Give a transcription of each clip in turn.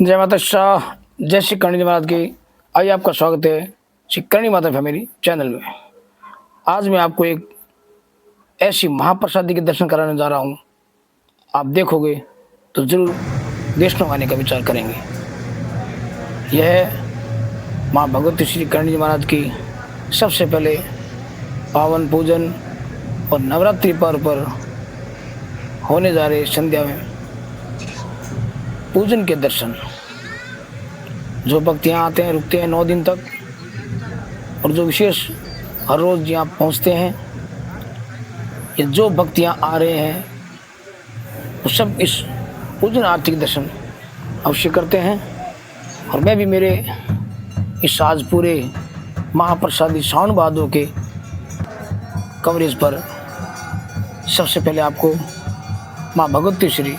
जय माता शाह, जय श्री करणी जी महाराज की। आइए, आपका स्वागत है श्री करणी माता फैमिली चैनल में। आज मैं आपको एक ऐसी महाप्रसादी के दर्शन कराने जा रहा हूँ, आप देखोगे तो जरूर वैष्णो आने का विचार करेंगे। यह है माँ भगवती श्री करणी जी महाराज की सबसे पहले पावन पूजन और नवरात्रि पर्व पर होने जा रहे संध्या में पूजन के दर्शन। जो भक्त यहाँ आते हैं, रुकते हैं 9 दिन तक, और जो विशेष हर रोज़ यहाँ पहुँचते हैं, ये जो भक्त यहाँ आ रहे हैं वो सब इस पूजन आरती के दर्शन अवश्य करते हैं। और मैं भी मेरे इस आज पूरे महाप्रसादी सावन भादों के कवरेज पर सबसे पहले आपको माँ भगवती श्री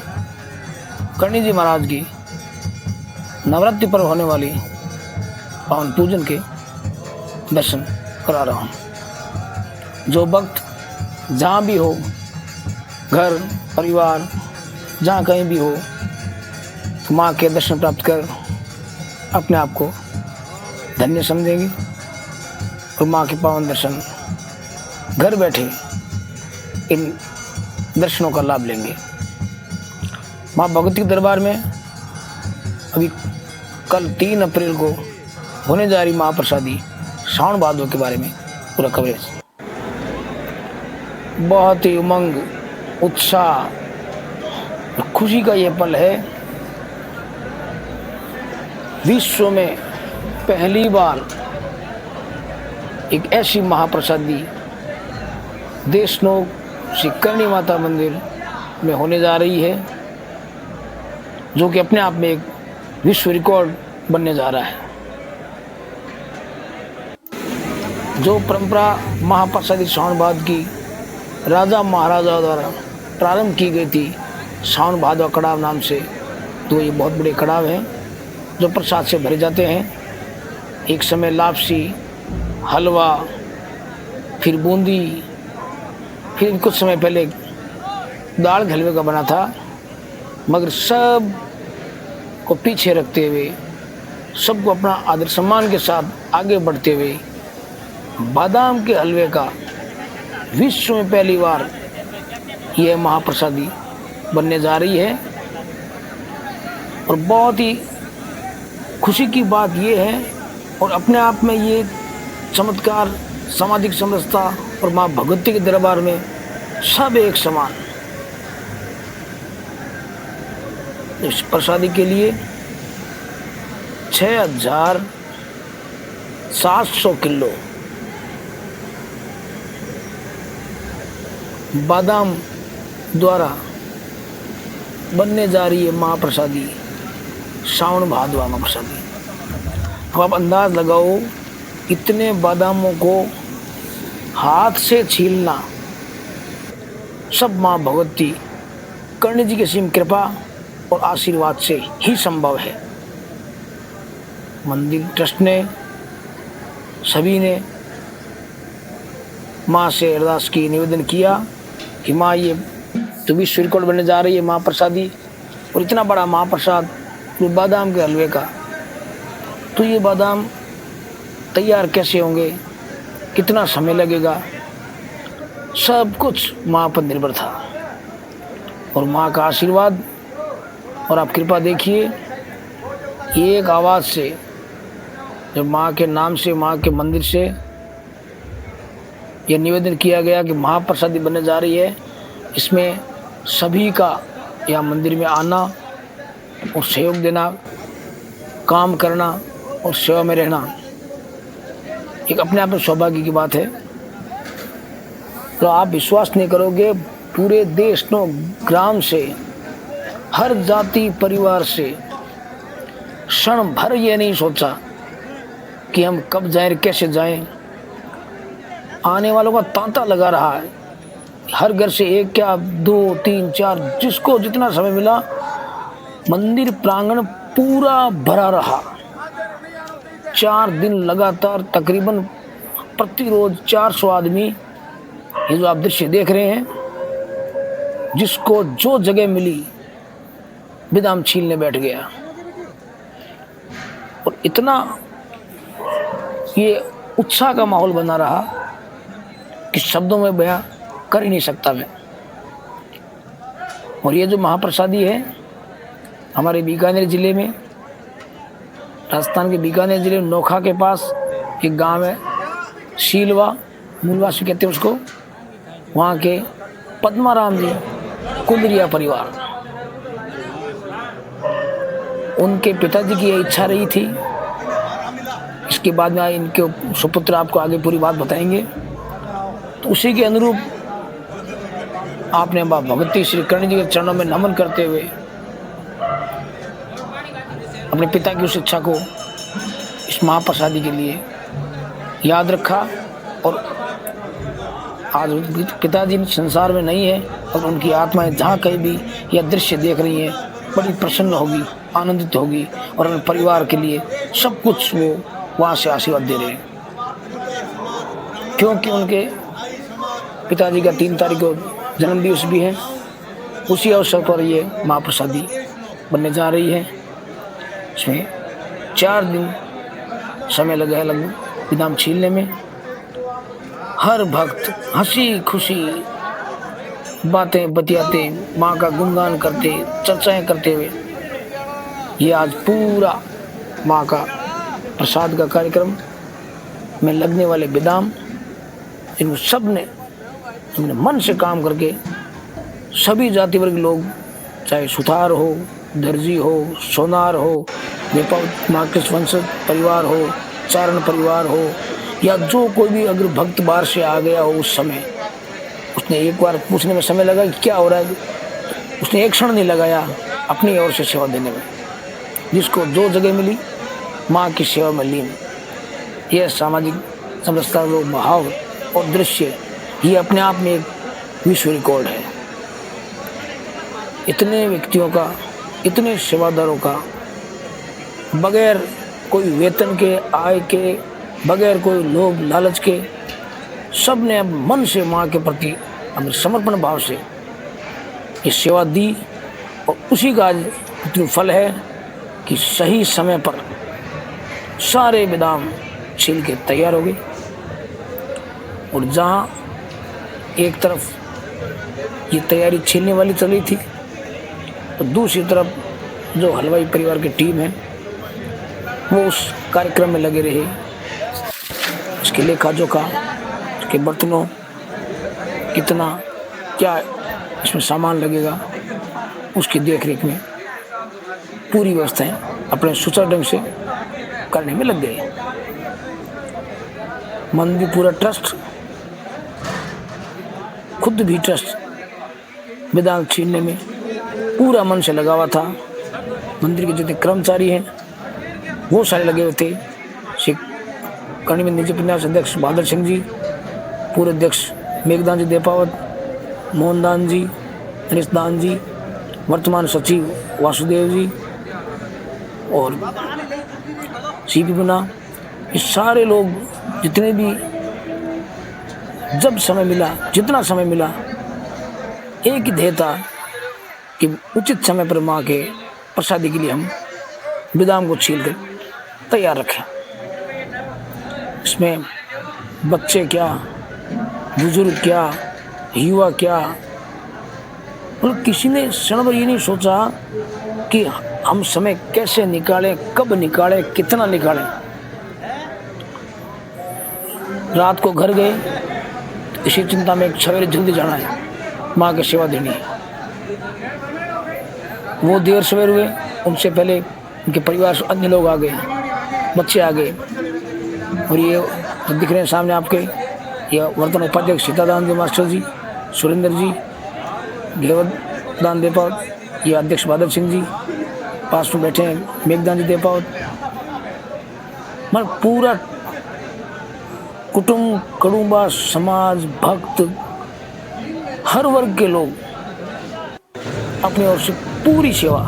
करणी जी महाराज की नवरात्रि पर होने वाली पावन पूजन के दर्शन करा रहा हूँ। जो भक्त जहाँ भी हो, घर परिवार जहाँ कहीं भी हो, तो माँ के दर्शन प्राप्त कर अपने आप को धन्य समझेंगे और माँ के पावन दर्शन घर बैठे इन दर्शनों का लाभ लेंगे। माँ भगवती के दरबार में अभी कल 3 अप्रैल को होने जा रही महाप्रसादी सावन भादों के बारे में पूरा कवरेज। बहुत ही उमंग, उत्साह, खुशी का ये पल है। विश्व में पहली बार एक ऐसी महाप्रसादी देशनोक श्री करणी माता मंदिर में होने जा रही है, जो कि अपने आप में एक विश्व रिकॉर्ड बनने जा रहा है। जो परंपरा महाप्रसादी सावन भादों की राजा महाराजा द्वारा प्रारंभ की गई थी सावन भादों कड़ाव नाम से, तो ये बहुत बड़े कड़ाव हैं जो प्रसाद से भरे जाते हैं। एक समय लापसी, हलवा, फिर बूंदी, फिर कुछ समय पहले दाल हलवे का बना था, मगर सब को पीछे रखते हुए, सबको अपना आदर सम्मान के साथ आगे बढ़ते हुए बादाम के हलवे का विश्व में पहली बार यह महाप्रसादी बनने जा रही है। और बहुत ही खुशी की बात यह है, और अपने आप में ये चमत्कार, सामाजिक समरसता और माँ भगवती के दरबार में सब एक समान। इस प्रसादी के लिए 6700 किलो बादाम द्वारा बनने जा रही है महाप्रसादी सावन भादवा महाप्रसादी। अब आप अंदाज लगाओ, इतने बादामों को हाथ से छीलना सब माँ भगवती करणी जी की सीम कृपा और आशीर्वाद से ही संभव है। मंदिर ट्रस्ट ने, सभी ने माँ से अरदास की, निवेदन किया कि माँ ये तो विश्व रिकॉर्ड बनने जा रही है महाप्रसादी, और इतना बड़ा महाप्रसाद बादाम के हलवे का, तो ये बादाम तैयार कैसे होंगे, कितना समय लगेगा, सब कुछ माँ पर निर्भर था। और माँ का आशीर्वाद और आप कृपा देखिए, एक आवाज़ से, जब माँ के नाम से, माँ के मंदिर से यह निवेदन किया गया कि महाप्रसादी बनने जा रही है, इसमें सभी का यहाँ मंदिर में आना और सहयोग देना, काम करना और सेवा में रहना एक अपने आप में सौभाग्य की बात है। तो आप विश्वास नहीं करोगे, पूरे देश नो ग्राम से, हर जाति परिवार से क्षण भर ये नहीं सोचा कि हम कब जाएं, कैसे जाएं। आने वालों का तांता लगा रहा है, हर घर से एक क्या 2 3 4 जिसको जितना समय मिला, मंदिर प्रांगण पूरा भरा रहा। 4 दिन लगातार तकरीबन प्रतिरोज 400 आदमी, ये जो आप दृश्य देख रहे हैं, जिसको जो जगह मिली बादाम छीलने बैठ गया। और इतना ये उत्साह का माहौल बना रहा कि शब्दों में बयां कर ही नहीं सकता मैं। और ये जो महाप्रसादी है हमारे बीकानेर ज़िले में, राजस्थान के बीकानेर ज़िले में नोखा के पास एक गांव है शीलवा, मूलवासी कहते हैं उसको, वहाँ के पद्माराम जी कुंदरिया परिवार, उनके पिताजी की यह इच्छा रही थी। इसके बाद में इनके सुपुत्र आपको आगे पूरी बात बताएंगे। तो उसी के अनुरूप आपने भगवती श्री कर्ण जी के चरणों में नमन करते हुए अपने पिता की उस इच्छा को इस महाप्रसादी के लिए याद रखा। और आज पिताजी संसार में नहीं है और उनकी आत्माएं जहाँ कहीं भी यह दृश्य देख रही हैं बड़ी प्रसन्न होगी, आनंदित होगी और अपने परिवार के लिए सब कुछ वो वहाँ से आशीर्वाद दे रहे हैं। क्योंकि उनके पिताजी का 3 तारीख को जन्म दिवस भी है। उसी अवसर पर ये महाप्रसादी बनने जा रही है। इसमें 4 दिन समय लगा है लगभग विदाम छीलने में। हर भक्त हंसी खुशी बातें बतियाते, माँ का गुणगान करते, चर्चाएं करते हुए ये आज पूरा माँ का प्रसाद का कार्यक्रम में लगने वाले विदाम, इन सब ने मन से काम करके सभी जाति वर्ग लोग, चाहे सुथार हो, दर्जी हो, सोनार हो, मार्केट वंशज परिवार हो, चारण परिवार हो, या जो कोई भी अगर भक्त बाहर से आ गया हो, उस समय उसने एक बार पूछने में समय लगा कि क्या हो रहा है, उसने एक क्षण नहीं लगाया अपनी ओर से सेवा देने में। जिसको जो जगह मिली माँ की सेवा में लीन, यह सामाजिक समरसता वो भाव और दृश्य ये अपने आप में एक विश्व रिकॉर्ड है। इतने व्यक्तियों का, इतने सेवादारों का, बगैर कोई वेतन के, आय के, बगैर कोई लोभ लालच के, सब ने अब मन से माँ के प्रति अपने समर्पण भाव से ये सेवा दी। और उसी का आज इतना फल है कि सही समय पर सारे विदाम छील के तैयार हो गए। और जहाँ एक तरफ ये तैयारी छीलने वाली चली थी, तो दूसरी तरफ जो हलवाई परिवार की टीम है वो उस कार्यक्रम में लगे रहे। इसके लेखा जोखा, इसके बर्तनों कितना क्या इसमें सामान लगेगा, उसकी देखरेख में पूरी व्यवस्थाएं अपने सुचारू ढंग से करने में लग गए। मंदिर पूरा ट्रस्ट, खुद भी ट्रस्ट विदाम छीनने में पूरा मन से लगा हुआ था। मंदिर के जितने कर्मचारी हैं वो सारे लगे हुए थे। श्री करणी मंदिर के प्रन्यास अध्यक्ष बहादुर सिंह जी, पूर्व अध्यक्ष मेघदान जी देपावत, मोहनदान जी, गणेश दान जी, वर्तमान सचिव वासुदेव जी और सीपी पुना, ये सारे लोग जितने भी जब समय मिला, जितना समय मिला, एक ही ध्येय था कि उचित समय पर माँ के प्रसादी के लिए हम विदाम को छील कर तैयार रखें। इसमें बच्चे क्या, बुजुर्ग क्या, युवा क्या, मतलब किसी ने क्षण भर ये नहीं सोचा कि हम समय कैसे निकालें, कब निकालें, कितना निकालें। रात को घर गए, इसी चिंता में सवेरे जल्दी जाना है, माँ की सेवा देनी है। वो देर सवेर हुए, उनसे पहले उनके परिवार से अन्य लोग आ गए, बच्चे आ गए। और ये दिख रहे हैं सामने आपके, ये वर्तमान उपाध्यक्ष सीतादान जी मास्टर जी, सुरेंद्र जी, देवदान देपावत, ये अध्यक्ष बहादुर सिंह जी, पास में बैठे हैं मेघदान जी देपावत। मतलब पूरा कुटुंब, कड़ुबा, समाज, भक्त, हर वर्ग के लोग अपनी ओर से पूरी सेवा,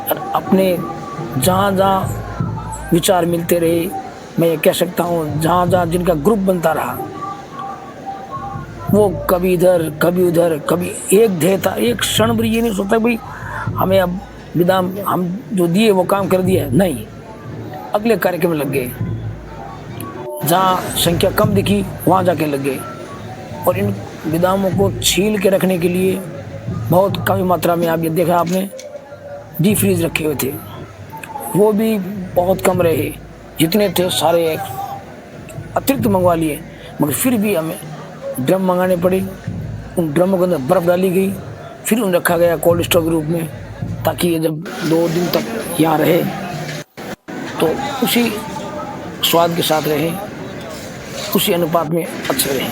और अपने जहाँ जहाँ विचार मिलते रहे, मैं ये कह सकता हूँ जहाँ जहाँ जिनका ग्रुप बनता रहा, वो कभी इधर कभी उधर, कभी एक ध्येय था। एक क्षण भी ये नहीं सोचता भाई हमें अब विदाम हम जो दिए वो काम कर दिया, नहीं, अगले कार्यक्रम लग गए। जहाँ संख्या कम दिखी वहाँ जाके लग गए और इन विदामों को छील के रखने के लिए बहुत कम मात्रा में, आप ये देखा आपने, डी फ्रीज रखे हुए थे, वो भी बहुत कम रहे, जितने थे सारे अतिरिक्त मंगवा लिए, मगर फिर भी हमें ड्रम मंगाने पड़े। उन ड्रमों के अंदर बर्फ़ डाली गई, फिर उन रखा गया कोल्ड स्टोर के रूप में, ताकि ये जब 2 दिन तक यहाँ रहे तो उसी स्वाद के साथ रहे, उसी अनुपात में अच्छे रहे।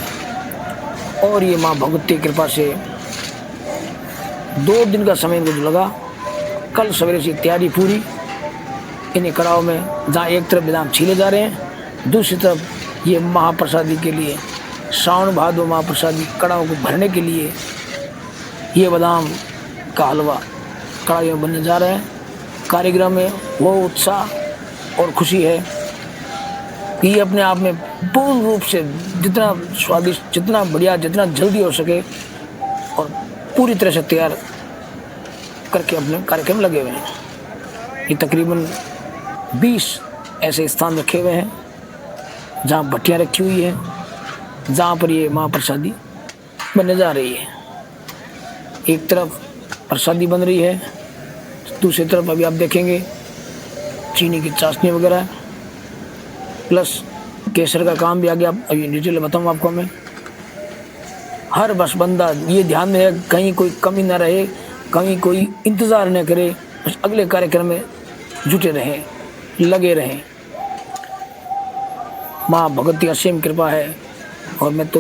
और ये माँ भगवती की कृपा से 2 दिन का समय इनको जो लगा, कल सवेरे से तैयारी पूरी। इन्हीं कड़ाव में जहाँ एक तरफ बादाम छीले जा रहे हैं, दूसरी तरफ ये महाप्रसादी के लिए, श्रावण भादो महाप्रसादी कड़ाव को भरने के लिए ये बादाम का हलवा कड़ाही में बनने जा रहा है। कारीगर में वो उत्साह और खुशी है कि ये अपने आप में पूर्ण रूप से जितना स्वादिष्ट, जितना बढ़िया, जितना जल्दी हो सके और पूरी तरह से तैयार करके अपने कार्यक्रम लगे हुए हैं। ये तकरीबन 20 ऐसे स्थान रखे हुए हैं जहाँ भट्टियाँ रखी हुई हैं, जहाँ पर ये महाप्रसादी बनने जा रही है। एक तरफ प्रसादी बन रही है, दूसरी तरफ अभी आप देखेंगे चीनी की चाशनी वगैरह प्लस केसर का काम भी आ गया। अभी डिटेल बताऊँ आपको मैं। हर बस बंदा ये ध्यान में है कहीं कोई कमी ना रहे, कहीं कोई इंतज़ार न करे, बस अगले कार्यक्रम में जुटे रहें, लगे रहें। माँ भगवती असीम कृपा है और मैं तो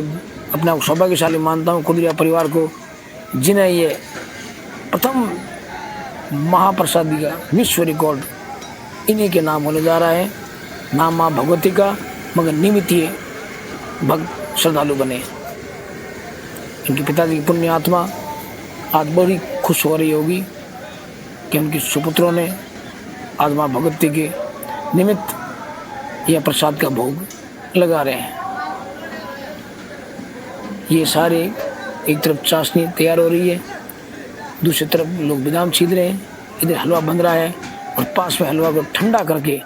अपने आप सौभाग्यशाली मानता हूँ कुदरिया परिवार को, जिन्हें ये प्रथम महाप्रसादी का विश्व रिकॉर्ड इन्हीं के नाम होने जा रहा है। नाम माँ भगवती का, मगर निमित्त ये भक्त श्रद्धालु बने। इनके पिताजी की पुण्य आत्मा आज बड़ी खुश हो रही होगी कि उनके सुपुत्रों ने आज माँ भगवती के निमित्त यह प्रसाद का भोग लगा रहे हैं। ये सारे एक तरफ चाशनी तैयार हो रही है, दूसरी तरफ लोग बादाम छील रहे हैं, इधर हलवा बन रहा है और पास में हलवा को ठंडा करके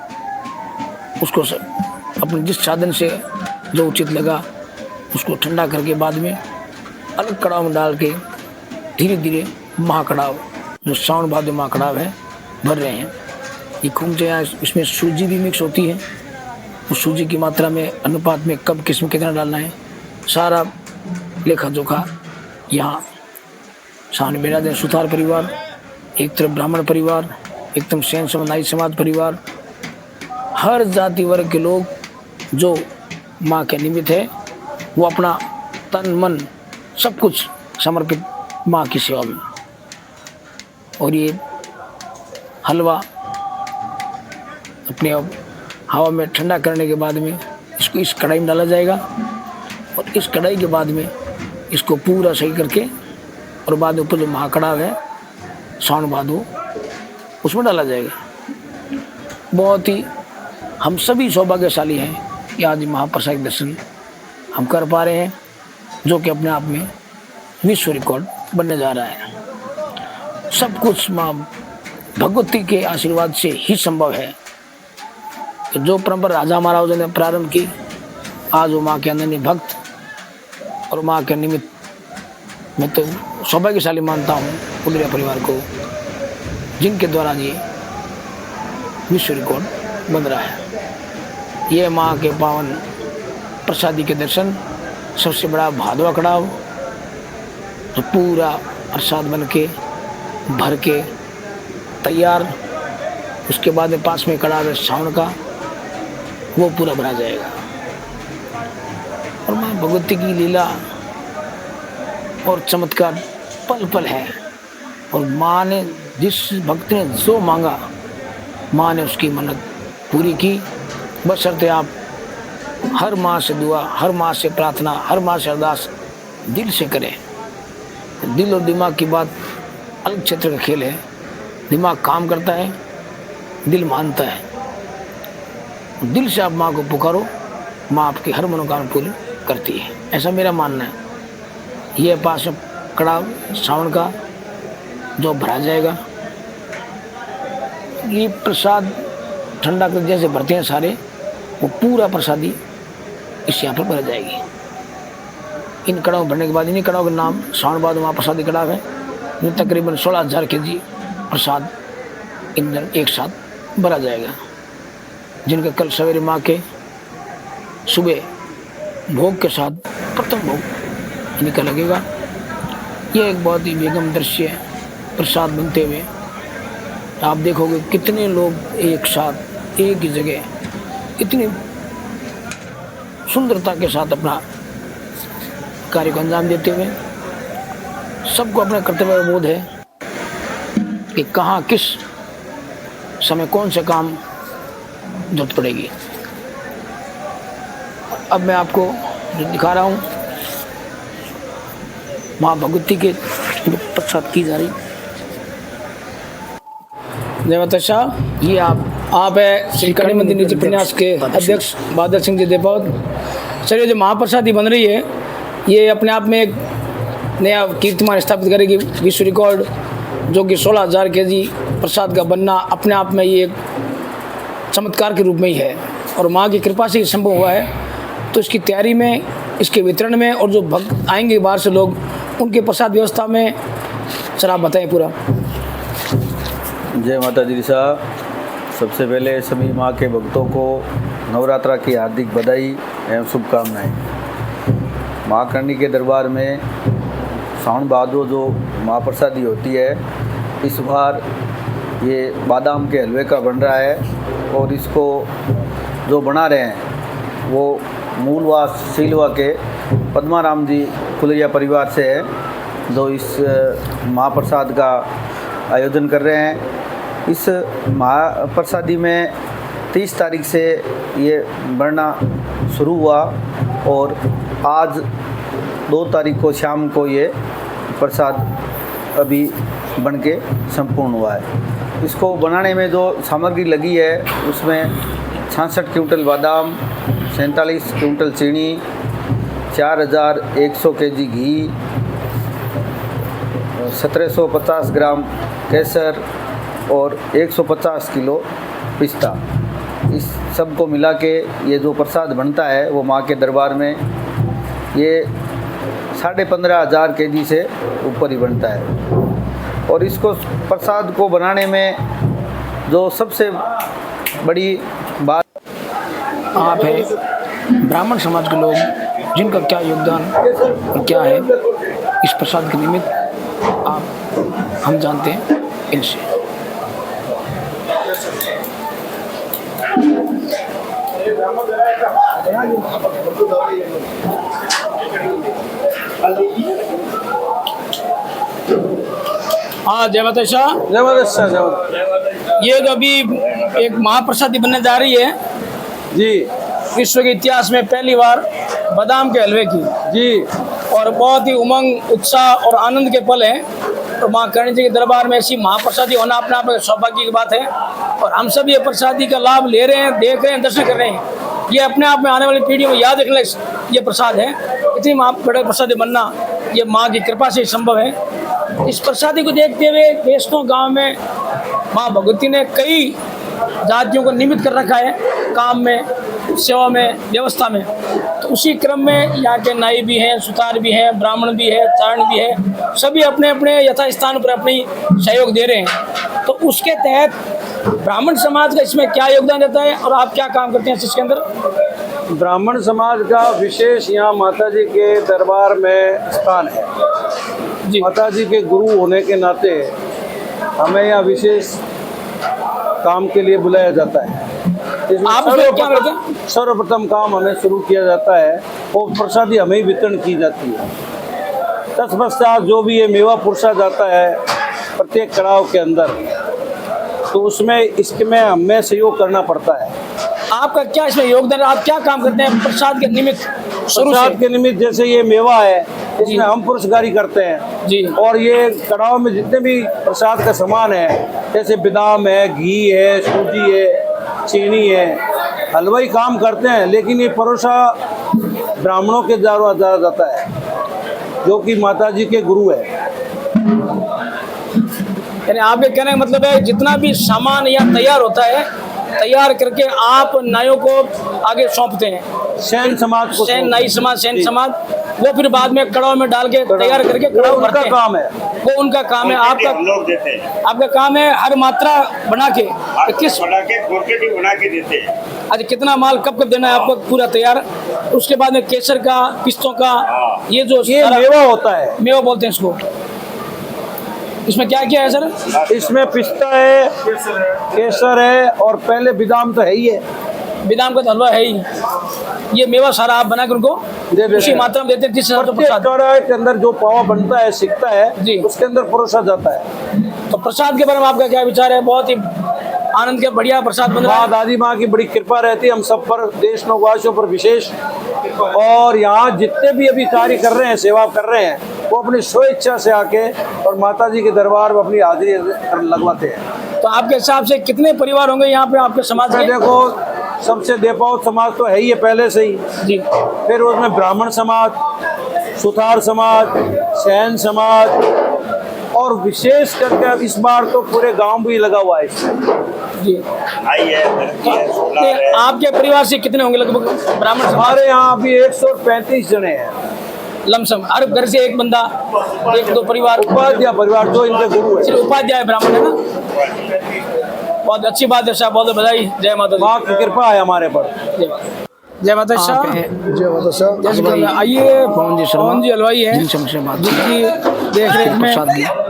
उसको अपने जिस साधन से जो उचित लगा उसको ठंडा करके बाद में अलग कड़ाव में डाल के धीरे धीरे महाकड़ाव, जो श्रावण भादो महाकड़ाव है, भर रहे हैं। ये खूब यहाँ इसमें सूजी भी मिक्स होती है, उस सूजी की मात्रा में, अनुपात में, कब किस्म कितना डालना है, सारा लेखा जोखा यहाँ सामने बैठा दें। सुथार परिवार, एक तरफ ब्राह्मण परिवार, एकदम सैन समाज समाज परिवार, हर जाति वर्ग के लोग जो माँ के निमित्त है वो अपना तन मन सब कुछ समर्पित माँ की सेवा में। और ये हलवा अपने हवा में ठंडा करने के बाद में इसको इस कढ़ाई में डाला जाएगा और इस कढ़ाई के बाद में इसको पूरा सही करके और बाद में ऊपर जो महाकड़ाव है श्रावण भादो उसमें डाला जाएगा। बहुत ही हम सभी सौभाग्यशाली हैं कि आज महाप्रसाद दर्शन हम कर पा रहे हैं, जो कि अपने आप में विश्व रिकॉर्ड बनने जा रहा है। सब कुछ माँ भगवती के आशीर्वाद से ही संभव है। तो जो परंपरा राजा महाराजों ने प्रारंभ की, आज वो माँ के अनन्य भक्त और माँ के निमित्त मैं तो सौभाग्यशाली मानता हूँ कुदरिया परिवार को, जिनके द्वारा ये विश्व रिकॉर्ड बन रहा है। ये माँ के पावन प्रसादी के दर्शन, सबसे बड़ा भादवा कड़ाव, तो पूरा प्रसाद बन के भर के तैयार, उसके बाद में पास में कड़ाव है श्रावण का, वो पूरा भरा जाएगा। और माँ भगवती की लीला और चमत्कार पल पल है। और माँ ने जिस भक्त ने जो मांगा, माँ ने उसकी मन्नत पूरी की। बशर्ते आप हर माँ से दुआ, हर माँ से प्रार्थना, हर माँ से अरदास दिल से करें। दिल और दिमाग की बात अलग क्षेत्र का खेल है। दिमाग काम करता है, दिल मानता है। दिल से आप माँ को पुकारो, माँ आपकी हर मनोकामना पूरी करती है, ऐसा मेरा मानना है। ये पास कड़ाव श्रावण का जो भरा जाएगा, ये प्रसाद ठंडा कर जैसे भरते हैं सारे, वो पूरा प्रसादी इस यहाँ पर भर जाएगी। इन कड़ाव भरने के बाद इन्हीं कड़ाव के नाम श्रावण बाद महाप्रसादी कड़ाव है। ये तकरीबन 16,000 kg प्रसाद इन एक साथ भरा जाएगा, जिनका कल सवेरे माँ के सुबह भोग के साथ प्रथम भोग इनका लगेगा। ये एक बहुत ही बेगम दृश्य है प्रसाद बनते हुए। आप देखोगे कितने लोग एक साथ एक ही जगह इतनी सुंदरता के साथ अपना कार्य को अंजाम देते हुए। सबको अपना कर्तव्य का बोध है कि कहाँ किस समय कौन से काम जरूरत पड़ेगी। अब मैं आपको जो दिखा रहा हूँ माँ भगवती के प्रसाद की जा रही। जय माता शाह। ये आप है श्री कड़ी मंदिर नीति प्रन्यास के अध्यक्ष बहादुर सिंह जी देवपावत। सर, ये जो महाप्रसादी बन रही है ये अपने आप में एक नया कीर्तिमान स्थापित करेगी, विश्व रिकॉर्ड, जो कि 16,000 kg प्रसाद का बनना अपने आप में ये एक चमत्कार के रूप में ही है और माँ की कृपा से ही संभव हुआ है। तो इसकी तैयारी में, इसके वितरण में और जो भक्त आएंगे बाहर से लोग, उनके प्रसाद व्यवस्था में सर आप बताएं पूरा। जय माता दी साहब। सबसे पहले सभी माँ के भक्तों को नवरात्रा की हार्दिक बधाई एवं शुभकामनाएं। माँ करणी के दरबार में सावन भादो जो महाप्रसादी होती है, इस बार ये बादाम के हलवे का बन रहा है और इसको जो बना रहे हैं वो मूलवास सीलवा के पद्माराम जी कुलरिया परिवार से है, जो इस महाप्रसाद का आयोजन कर रहे हैं। इस महाप्रसादी में 30 तारीख से ये बनना शुरू हुआ और आज 2 तारीख को शाम को ये प्रसाद अभी बन के संपूर्ण हुआ है। इसको बनाने में जो सामग्री लगी है उसमें 66 क्विंटल बादाम, 47 क्विंटल चीनी, 4,100 kg घी, 1750 ग्राम केसर और 150 किलो पिस्ता। इस सब को मिला के ये जो प्रसाद बनता है वो माँ के दरबार में ये 15,500 kg से ऊपर ही बनता है। और इसको प्रसाद को बनाने में जो सबसे बड़ी बात, आप है ब्राह्मण समाज के लोग जिनका क्या योगदान क्या है इस प्रसाद के निमित्त आप हम जानते हैं इनसे। हाँ, जय माता शाह। जय माता शाह। जय माता। ये जो अभी एक महाप्रसादी बनने जा रही है जी, विश्व के इतिहास में पहली बार बादाम के हलवे की जी, और बहुत ही उमंग, उत्साह और आनंद के पल हैं। तो माँ करणी जी के दरबार में ऐसी महाप्रसादी होना अपने आप में सौभाग्य की बात है और हम सब ये प्रसादी का लाभ ले रहे हैं, देख रहे हैं, दर्शन कर रहे हैं। ये अपने आप में आने वाली पीढ़ी में याद रखने ये प्रसाद है। इतनी बड़े प्रसादी बनना ये माँ की कृपा से संभव है। इस प्रसादी को देखते हुए देशों गाँव में माँ भगवती ने कई जातियों को निमित्त कर रखा है, काम में, सेवा में, व्यवस्था में। तो उसी क्रम में यहाँ के नाई भी हैं, सुतार भी हैं, ब्राह्मण भी है, चारण भी है, सभी अपने अपने यथास्थान पर अपनी सहयोग दे रहे हैं। तो उसके तहत ब्राह्मण समाज का इसमें क्या योगदान देता है और आप क्या काम करते हैं इसके अंदर? ब्राह्मण समाज का विशेष यहाँ माता जी के दरबार में स्थान है जी। माता जी के गुरु होने के नाते हमें यहाँ विशेष काम के लिए बुलाया जाता है। आप क्या करते हैं? सर्वप्रथम काम हमें शुरू किया जाता है और प्रसादी हमें ही वितरण की जाती है। तत्पश्चात जो भी ये मेवा पुरसा जाता है प्रत्येक कड़ाव के अंदर, तो उसमें इसमें हमें सहयोग करना पड़ता है। आपका क्या इसमें योगदान, आप क्या काम करते हैं प्रसाद के निमित्त? प्रसाद के निमित्त जैसे ये मेवा है इसमें हम पुरस्कारी करते हैं जी। और ये कड़ाव में जितने भी प्रसाद का सामान है जैसे बादाम है, घी है, सूजी है, चीनी है, हलवाई काम करते हैं, लेकिन ये परोसा ब्राह्मणों के द्वारा दिया जाता है जो कि माता जी के गुरु है। यानी आपके कहने का मतलब है जितना भी सामान यहाँ तैयार होता है, तैयार करके आप नाइयों को आगे सौंपते हैं, सैन समाज को, सैन नाई समाज, सैन समाज, वो फिर बाद में कड़ाव में डाल के तैयार करके कड़ाव भरते हैं। काम है, वो उनका काम है। हम लोग देते हैं, आपका काम है हर मात्रा बना के किस बना के क्वांटिटी बना के देते हैं। अच्छा, कितना माल कब कब देना है आपको पूरा तैयार? उसके बाद में केसर का, पिस्तों का, ये जो ये मेवा होता है, मेवा बोलते हैं इसको। इसमें क्या क्या है सर? इसमें पिस्ता है, केसर है और पहले बादाम तो है ही है, बादाम का तो हलवा है ही। ये मेवा सारा आप बना के उनको उसी मात्रा में देते हैं जिस हिसाब से प्रसाद के अंदर जो पावा बनता है, सिकता है जी, उसके अंदर परोसा जाता है। तो प्रसाद के बारे में आपका क्या विचार है? बहुत ही आनंद के बढ़िया प्रसाद बन रहा है। दादी माँ की बड़ी कृपा रहती है हम सब पर, देश नवासियों पर विशेष। और यहाँ जितने भी अभी कार्य कर रहे हैं, सेवा कर रहे हैं, वो अपनी स्वेच्छा से आके और माता जी के दरबार में अपनी हाजिरी लगवाते हैं। तो आपके हिसाब से कितने परिवार होंगे यहाँ पे आपके समाज के? देखो, सबसे देपावत समाज तो है ही है पहले से ही जी, फिर उसमें ब्राह्मण समाज, सुथार समाज, सैन समाज, और विशेष करके अब इस बार तो पूरे गांव भी लगा हुआ है इसमें जी। आई है, आपके परिवार से कितने होंगे लगभग ब्राह्मण समाज? हमारे यहाँ अभी 135 जने हैं, लमसम हर घर से एक बंदा, एक दो परिवार। उपाध्याय परिवार जो इनके गुरु है, सिर्फ उपाध्याय ब्राह्मण है ना? बहुत अच्छी बात है साहब, बहुत बधाई। जय माता दी। माँ की कृपा है हमारे पर। जय माता शाह। जय माता शाह। आइए, पवन जी हलवाई है जिनकी देख रेख में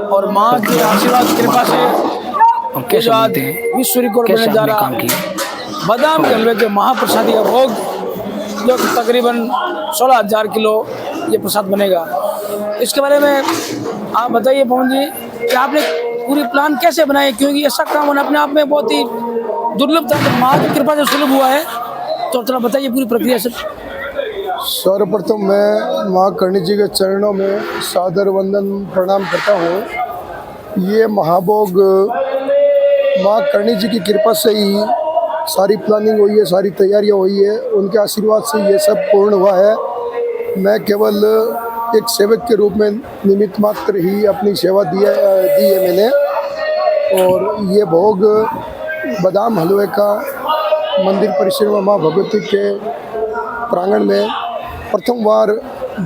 और माँ की आशीर्वाद कृपा से और कैसे बनते हैं, विश्व रिकॉर्ड कैसे बनने जा आपने रहा काम किया? बादाम के हलवे के महाप्रसादी का भोग, जो कि तकरीबन 16,000 किलो ये प्रसाद बनेगा। इसके बारे में आप बताइए पवन जी कि आपने पूरी प्लान कैसे बनाई, क्योंकि ऐसा काम होना अपने आप में बहुत ही दुर्लभ था, तो माँ की कृपा से सुलभ हुआ है। तो थोड़ा बताइए पूरी प्रक्रिया सर। सर्वप्रथम मैं माँ करणी जी के चरणों में सादर वंदन प्रणाम करता हूँ। ये महाभोग माँ करणी जी की कृपा से ही सारी प्लानिंग हुई है, सारी तैयारियाँ हुई है, उनके आशीर्वाद से ये सब पूर्ण हुआ है। मैं केवल एक सेवक के रूप में निमित्त मात्र ही अपनी सेवा दी है मैंने। और ये भोग बादाम हलवे का मंदिर परिसर में माँ भगवती के प्रांगण में प्रथम बार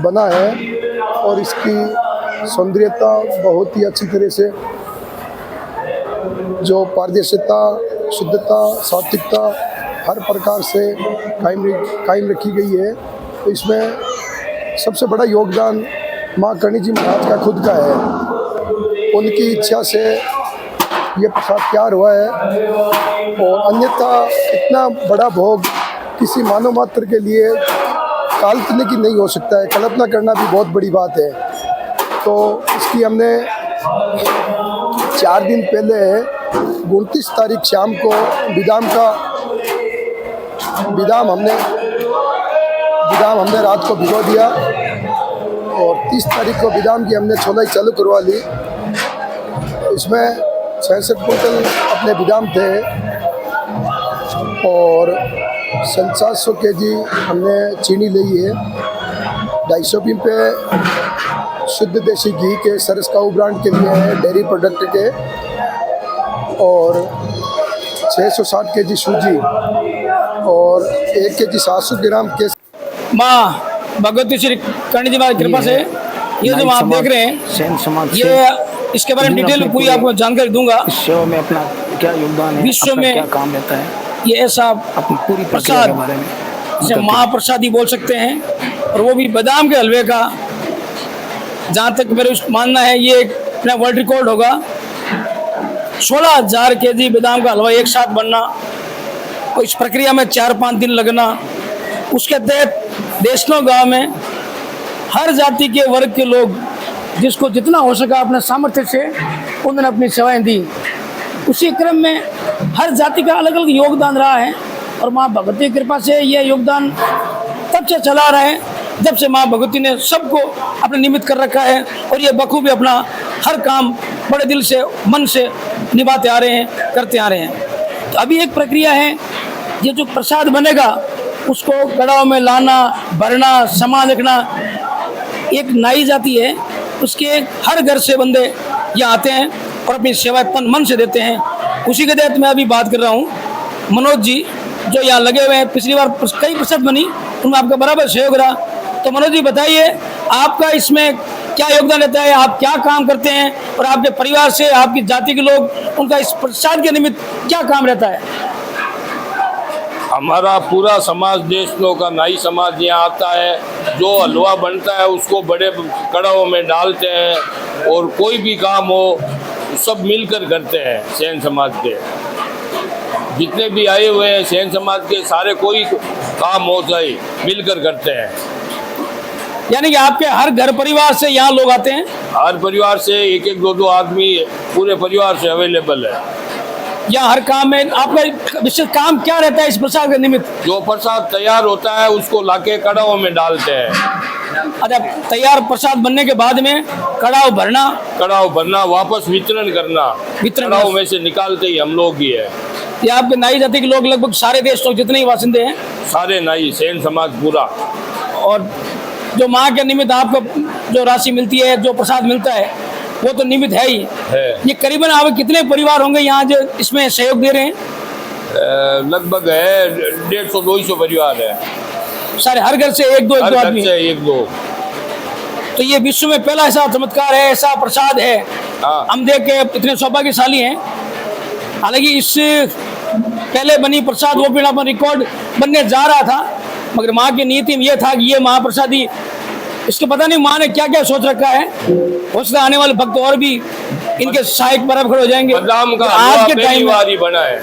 बना है और इसकी सौंदर्यता बहुत ही अच्छी तरह से, जो पारदर्शिता, शुद्धता, सात्विकता हर प्रकार से कायम रखी गई है। तो इसमें सबसे बड़ा योगदान माँ करणी जी महाराज का खुद का है। उनकी इच्छा से ये प्रसाद तैयार हुआ है और अन्यथा इतना बड़ा भोग किसी मानव मात्र के लिए काल्पनिक ही नहीं हो सकता है, कल्पना करना भी बहुत बड़ी बात है। तो इसकी हमने 4 दिन पहले 29 तारीख शाम को बादाम हमने रात को भिगो दिया और 30 तारीख को बादाम की हमने छोलाई चालू करवा ली। इसमें 66 कुंटल अपने बादाम थे और 700 केजी हमने चीनी ली है। 250 पे शुद्ध देसी घी के सरसकाऊ ब्रांड के लिए है, डेयरी प्रोडक्ट के, और 660 केजी सूजी और 1 केजी 700 ग्राम के। माँ भगवती श्री करणी जी महाराज की कृपा से ये जो आप देख रहे हैं, सैन समाज से ये इसके बारे में डिटेल पूरी आपको जानकारी दूंगा। इस सेवा में अपना क्या योगदान है, विश्व अपना में क्या काम रहता है, ये ऐसा अपनी पूरी प्रक्रिया प्रसाद के बारे में जिसे महाप्रसादी बोल सकते हैं, और वो भी बादाम के हलवे का। जहाँ तक मेरा मानना है ये अपना वर्ल्ड रिकॉर्ड होगा। 16,000 केजी बादाम का हलवा एक साथ बनना और इस प्रक्रिया में 4-5 दिन लगना। उसके तहत देशनों गांव में हर जाति के वर्ग के लोग जिसको जितना हो सका अपने सामर्थ्य से उन्होंने अपनी सेवाएं दी। उसी क्रम में हर जाति का अलग अलग योगदान रहा है और माँ भगवती की कृपा से यह योगदान तब से चला रहा है जब से माँ भगवती ने सबको अपने निमित्त कर रखा है, और ये बखूबी अपना हर काम बड़े दिल से, मन से निभाते आ रहे हैं, करते आ रहे हैं। तो अभी एक प्रक्रिया है, ये जो प्रसाद बनेगा उसको कड़ाव में लाना, भरना, सामान रखना। एक नाई जाती है, उसके हर घर से बंदे यहाँ आते हैं और अपनी सेवाएं तन मन से देते हैं। उसी के तहत मैं अभी बात कर रहा हूँ मनोज जी, जो यहाँ लगे हुए हैं। पिछली बार कई प्रतिशत बनी, उनमें आपका बराबर सहयोग रहा। तो मनोज जी बताइए, आपका इसमें क्या योगदान रहता है, आप क्या काम करते हैं, और आपके परिवार से, आपकी जाति के लोग, उनका इस प्रसाद के निमित्त क्या काम रहता है? हमारा पूरा समाज, देशनों का नाई समाज यहाँ आता है। जो हलवा बनता है उसको बड़े कड़ाहों में डालते हैं, और कोई भी काम हो सब मिलकर करते हैं। सेन समाज के जितने भी आए हुए हैं, सेन समाज के सारे, कोई काम हो जाए मिलकर करते हैं। यानी कि आपके हर घर परिवार से यहाँ लोग आते हैं? हर परिवार से एक एक दो दो आदमी पूरे परिवार से अवेलेबल है। या हर काम में आपका विशेष काम क्या रहता है इस प्रसाद के निमित्त? जो प्रसाद तैयार होता है उसको लाके कड़ाहों में डालते हैं। अच्छा, तैयार प्रसाद बनने के बाद में कड़ाह भरना, वापस वितरण करना। कड़ाहों में से निकालते ही हम लोग ही है। ये आपके नाई जाति के लोग लगभग सारे देश लोग जितने ही वासिंदे हैं, सारे नाई, सेन समाज पूरा। और जो माँ के निमित्त आपको जो राशि मिलती है, जो प्रसाद मिलता है, वो तो निमित्त है ही है। ये करीबन आप कितने परिवार होंगे यहाँ जो इसमें सहयोग दे रहे हैं? लगभग है 150-200 परिवार है। सारे हर घर से एक दो आदमी? एक दो। तो ये विश्व में पहला ऐसा चमत्कार है, ऐसा प्रसाद है। हाँ। हम देख के इतने सौभाग्यशाली हैं। हालांकि इस पहले बनी प्रसाद वो पीढ़ा पर रिकॉर्ड बनने जा रहा था, मगर माँ की नीति में ये था कि ये महाप्रसादी, इसके पता नहीं माँ ने क्या क्या सोच रखा है। हो सकता है आने वाले भक्त और भी इनके सहायक बराबर खड़े हो जाएंगे। बादाम का आज हलवा के पहली टाइम बार ही बना है।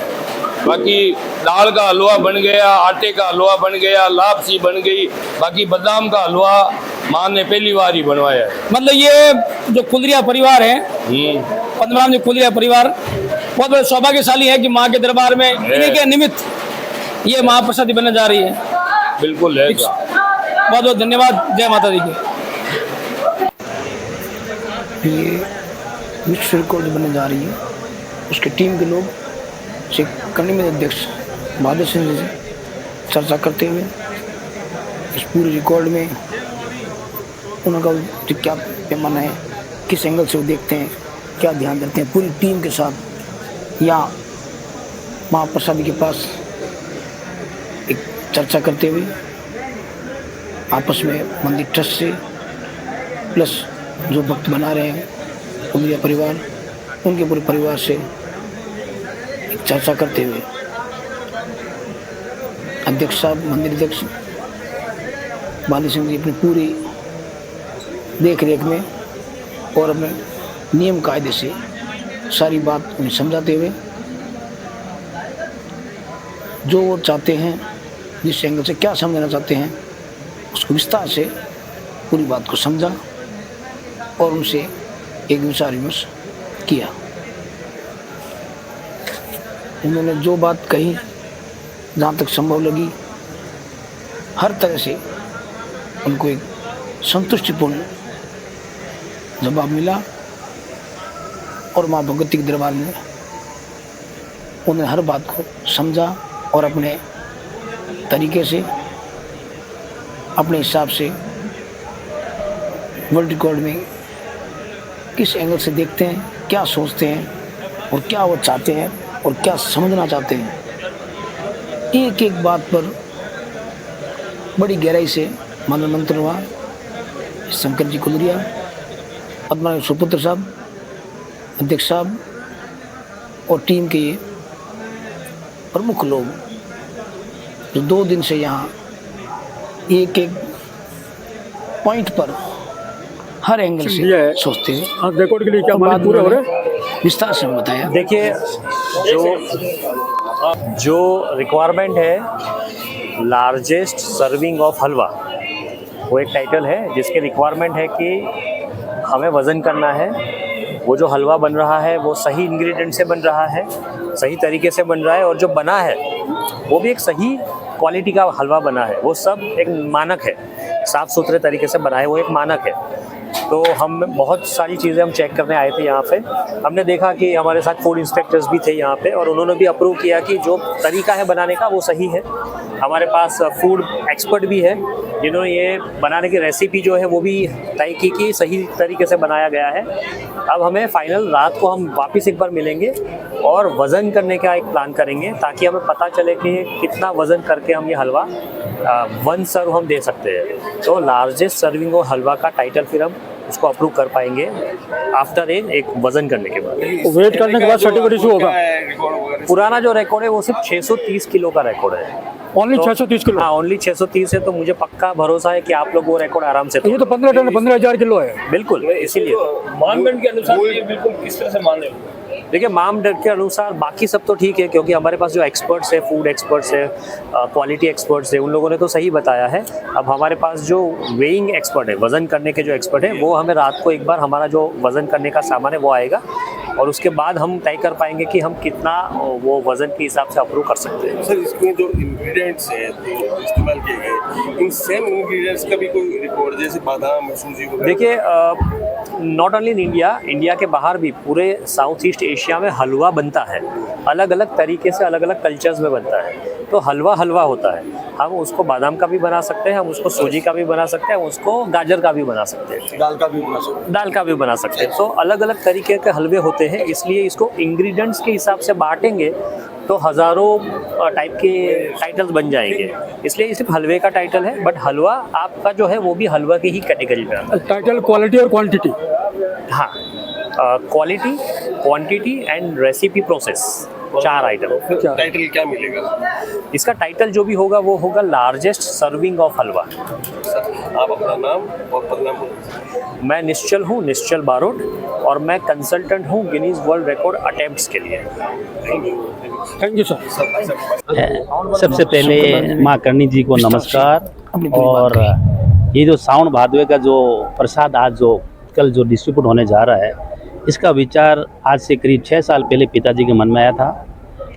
बाकी दाल का हलवा बन गया, आटे का हलवा बन गया, लापसी बन गई। बाकी बादाम का हलवा माँ ने पहली बार ही बनवाया है। मतलब ये जो कुलरिया परिवार है, पद्मनाभ जी कुलरिया परिवार, बहुत बड़े सौभाग्यशाली है कि माँ के दरबार में इन्हीं के निमित्त ये महाप्रसादी बनने जा रही है। बिल्कुल है। बहुत बहुत धन्यवाद। जय माता दी की। ये विश्व रिकॉर्ड बनने जा रही है, उसके टीम के लोग से करनी में अध्यक्ष बहादुर सिंह जी से चर्चा करते हुए इस पूरे रिकॉर्ड में उनका जो क्या पैमाना है, किस एंगल से वो देखते हैं, क्या ध्यान देते हैं, पूरी टीम के साथ यहाँ महाप्रसादी के पास एक चर्चा करते हुए आपस में मंदिर ट्रस्ट से प्लस जो भक्त बना रहे हैं कुलरिया परिवार, उनके पूरे परिवार से एक चर्चा करते हुए अध्यक्ष साहब, मंदिर अध्यक्ष बहादुर सिंह जी अपनी पूरी देख रेख में और अपने नियम कायदे से सारी बात उन्हें समझाते हुए जो वो चाहते हैं, जिस एंगल से क्या समझना चाहते हैं, उसको विस्तार से पूरी बात को समझा और उनसे एक विचार विमर्श किया। उन्होंने जो बात कही, जहाँ तक संभव लगी, हर तरह से उनको एक संतुष्टिपूर्ण जवाब मिला और माँ भगवती के दरबार में उन्होंने हर बात को समझा और अपने तरीके से, अपने हिसाब से वर्ल्ड रिकॉर्ड में किस एंगल से देखते हैं, क्या सोचते हैं और क्या वो चाहते हैं और क्या समझना चाहते हैं, एक एक बात पर बड़ी गहराई से मनन मंथन हुआ। शंकर जी कुलरिया, पद्मनाभ सुपुत्र साहब, अध्यक्ष साहब और टीम के ये प्रमुख लोग जो 2 दिन से यहाँ एक एक पॉइंट पर हर एंगल से सोचते हैं। रिकॉर्ड के लिए क्या मानक पूरे हो रहे? विस्तार से बताया। देखिए, जो रिक्वायरमेंट है लार्जेस्ट सर्विंग ऑफ हलवा, वो एक टाइटल है जिसके रिक्वायरमेंट है कि हमें वज़न करना है। वो जो हलवा बन रहा है वो सही इंग्रेडिएंट से बन रहा है, सही तरीके से बन रहा है, और जो बना है वो भी एक सही क्वालिटी का हलवा बना है। वो सब एक मानक है, साफ़ सुथरे तरीके से बना है, वो एक मानक है। तो हम बहुत सारी चीज़ें हम चेक करने आए थे यहाँ पे। हमने देखा कि हमारे साथ फूड इंस्पेक्टर्स भी थे यहाँ पे और उन्होंने भी अप्रूव किया कि जो तरीका है बनाने का वो सही है। हमारे पास फूड एक्सपर्ट भी है जिन्होंने ये बनाने की रेसिपी जो है वो भी तय की कि सही तरीके से बनाया गया है। अब हमें फाइनल रात को हम वापस एक बार मिलेंगे और वज़न करने का एक प्लान करेंगे ताकि हमें पता चले कि कितना वज़न करके हम ये हलवा 1 सर्व हम दे सकते हैं। तो लार्जेस्ट सर्विंग और हलवा का टाइटल फिर हम उसको अप्रूव कर पाएंगे आफ्टर एक वज़न करने के बाद। वेट करने के बाद सर्टिफिकेट इशू होगा। पुराना जो रिकॉर्ड है वो सिर्फ 630 किलो का रिकॉर्ड है। Only 630 kilo. हाँ, ओनली 630 है। तो मुझे पक्का भरोसा है कि आप लोग वो रिकॉर्ड आराम से ये तो 15,000 किलो है। बिल्कुल, इसीलिए मानदंड के अनुसार ये बिल्कुल किस तरह से माने हो? देखिए, मानदंड के अनुसार बाकी सब तो ठीक है क्योंकि हमारे पास जो एक्सपर्ट्स है, फूड एक्सपर्ट्स है, क्वालिटी एक्सपर्ट्स है, उन लोगों ने तो सही बताया है। अब हमारे पास जो वेइंग एक्सपर्ट है, वज़न करने के जो एक्सपर्ट है, वो हमें रात को एक बार हमारा जो वज़न करने का सामान है वो आएगा और उसके बाद हम तय कर पाएंगे कि हम कितना वो वज़न के हिसाब से अप्रूव कर सकते हैं। सर, इसमें जो इंग्रेडिएंट्स हैं जो इस्तेमाल किए गए, इन सेम इंग्रेडिएंट्स का भी कोई रिकॉर्ड, जैसे बादाम, सूजी वगैरह? देखिए, not only in India, India के बाहर भी पूरे साउथ ईस्ट एशिया में हलवा बनता है। अलग अलग तरीके से अलग अलग कल्चर्स में बनता है। तो हलवा हलवा होता है। हम उसको बादाम का भी बना सकते हैं, हम उसको सूजी का भी बना सकते हैं, हम उसको गाजर का भी बना सकते हैं, दाल का भी बना सकते हैं। दाल का भी बना सकते हैं। तो अलग अलग तरीके के हलवे होते हैं, इसलिए इसको इंग्रेडिएंट्स के हिसाब से बांटेंगे तो हज़ारों टाइप के टाइटल्स बन जाएंगे। इसलिए ये सिर्फ हलवे का टाइटल है, बट हलवा आपका जो है वो भी हलवा की ही कैटेगरी में आता है। टाइटल क्वालिटी और क्वांटिटी। हाँ, quality, quantity and recipe process, 4 item. Title क्या मिलेगा? इसका टाइटल जो भी होगा वो होगा लार्जेस्ट सर्विंग ऑफ हलवा। आप अपना नाम और पदनाम बोलिए। मैं निश्चल हूँ, निश्चल बारोट, और मैं कंसल्टेंट हूँ गिनीज वर्ल्ड रिकॉर्ड अटेम्प्ट्स के लिए। Thank you sir. सबसे पहले माँ करणी जी को नमस्कार। और ये जो सावन भादवे का जो प्रसाद आज जो कल जो डिस्ट्रीब्यूट होने जा रहा है, इसका विचार आज से करीब 6 साल पहले पिताजी के मन में आया था।